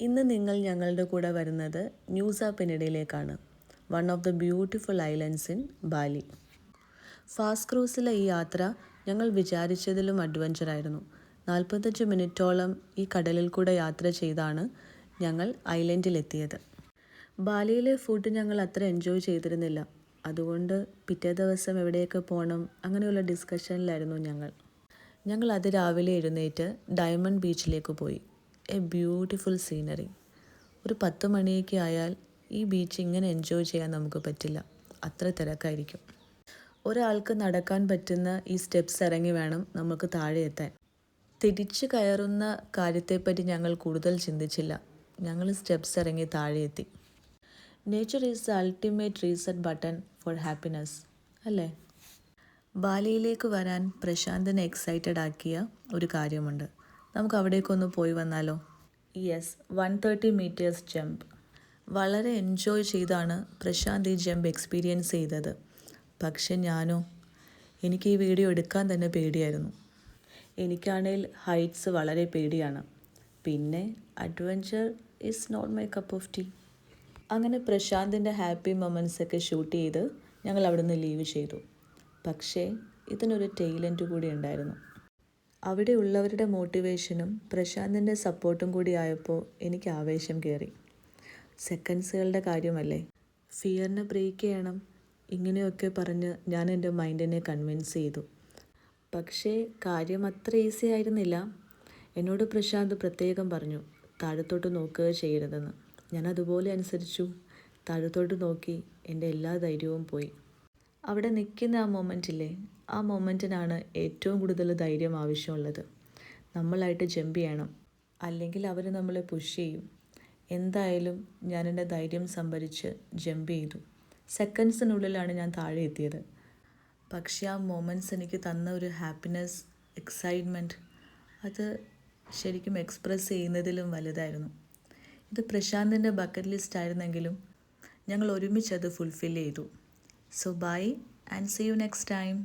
ഇന്ന് നിങ്ങൾ ഞങ്ങളുടെ കൂടെ വരുന്നത് ന്യൂസ പെനിഡയിലേക്കാണ്. One of the beautiful islands in Bali. Fast ക്രൂസിലെ ഈ യാത്ര ഞങ്ങൾ വിചാരിച്ചതിലും അഡ്വഞ്ചറായിരുന്നു. 45 മിനിറ്റോളം ഈ കടലിൽ കൂടെ യാത്ര ചെയ്താണ് ഞങ്ങൾ ഐലൻഡിലെത്തിയത്. ബാലിയിലെ ഫുഡ് ഞങ്ങൾ അത്ര എൻജോയ് ചെയ്തിരുന്നില്ല. അതുകൊണ്ട് പിറ്റേ ദിവസം എവിടെയൊക്കെ പോകണം അങ്ങനെയുള്ള ഡിസ്കഷനിലായിരുന്നു ഞങ്ങൾ അതിരാവിലെ എഴുന്നേറ്റ് ഡയമണ്ട് ബീച്ചിലേക്ക് പോയി. A beautiful scenery. ഒരു 10 മണിയൊക്കെ ആയാൽ ഈ ബീച്ച് ഇങ്ങനെ എൻജോയ് ചെയ്യാൻ നമുക്ക് പറ്റില്ല, അത്ര തിരക്കായിരിക്കും. ഒരാൾക്ക് നടക്കാൻ പറ്റുന്ന ഈ സ്റ്റെപ്സ് ഇറങ്ങി വേണം നമുക്ക് താഴെ എത്താൻ. തിരിച്ചു കയറുന്ന കാര്യത്തെപ്പറ്റി ഞങ്ങൾ കൂടുതൽ ചിന്തിച്ചില്ല. ഞങ്ങൾ സ്റ്റെപ്സ് ഇറങ്ങി താഴെ എത്തി. Nature is the ultimate reset button four happiness, അല്ലേ? ബാലിയിലേക്ക് വരാൻ പ്രശാന്തിനെ എക്സൈറ്റഡ് ആക്കിയ ഒരു കാര്യമുണ്ട്. നമുക്ക് അവിടേക്കൊന്ന് പോയി വന്നാലോ? Yes, 130 metres jump. വളരെ എൻജോയ് ചെയ്താണ് പ്രശാന്ത് ഈ ജമ്പ് എക്സ്പീരിയൻസ് ചെയ്തത്. പക്ഷെ എനിക്ക് ഈ വീഡിയോ എടുക്കാൻ തന്നെ പേടിയായിരുന്നു. എനിക്കാണെങ്കിൽ ഹൈറ്റ്സ് വളരെ പേടിയാണ്. പിന്നെ adventure is not my cup of tea. അങ്ങനെ പ്രശാന്തിൻ്റെ ഹാപ്പി മൊമെൻറ്റ്സൊക്കെ ഷൂട്ട് ചെയ്ത് ഞങ്ങൾ അവിടെ നിന്ന് ലീവ് ചെയ്തു. പക്ഷേ ഇതിനൊരു ടെയിലെൻഡ് കൂടി ഉണ്ടായിരുന്നു. അവിടെ ഉള്ളവരുടെ മോട്ടിവേഷനും പ്രശാന്തിൻ്റെ സപ്പോർട്ടും കൂടി ആയപ്പോൾ എനിക്ക് ആവേശം കയറി. സെക്കൻഡ്സുകളുടെ കാര്യമല്ലേ, ഫിയറിനെ ബ്രേക്ക് ചെയ്യണം, ഇങ്ങനെയൊക്കെ പറഞ്ഞ് ഞാൻ എൻ്റെ മൈൻഡിനെ കൺവിൻസ് ചെയ്തു. പക്ഷേ കാര്യം അത്ര ഈസി ആയിരുന്നില്ല. എന്നോട് പ്രശാന്ത് പ്രത്യേകം പറഞ്ഞു താഴത്തോട്ട് നോക്കുക ചെയ്യരുതെന്ന്. ഞാൻ അതുപോലെ അനുസരിച്ചു. താഴത്തോട്ട് നോക്കി എൻ്റെ എല്ലാ ധൈര്യവും പോയി. അവിടെ നിൽക്കുന്ന ആ മൊമെൻറ്റില്ലേ, ആ മൊമെൻറ്റിനാണ് ഏറ്റവും കൂടുതൽ ധൈര്യം ആവശ്യമുള്ളത്. നമ്മളായിട്ട് ജമ്പ് ചെയ്യണം, അല്ലെങ്കിൽ അവർ നമ്മളെ പുഷ് ചെയ്യും. എന്തായാലും ഞാൻ എൻ്റെ ധൈര്യം സംഭരിച്ച് ജമ്പ് ചെയ്തു. സെക്കൻഡ്സിനുള്ളിലാണ് ഞാൻ താഴെ എത്തിയത്. പക്ഷേ ആ മൊമെൻറ്റ്സ് എനിക്ക് തന്ന ഒരു ഹാപ്പിനെസ്, എക്സൈറ്റ്മെൻറ്റ്, അത് ശരിക്കും എക്സ്പ്രസ് ചെയ്യുന്നതിലും വലുതായിരുന്നു. ഇത് പ്രശാന്തിൻ്റെ ബക്കറ്റ് ലിസ്റ്റ് ആയിരുന്നെങ്കിലും ഞങ്ങൾ ഒരുമിച്ചത് ഫുൾഫിൽ ചെയ്തു. So bye and see you next time.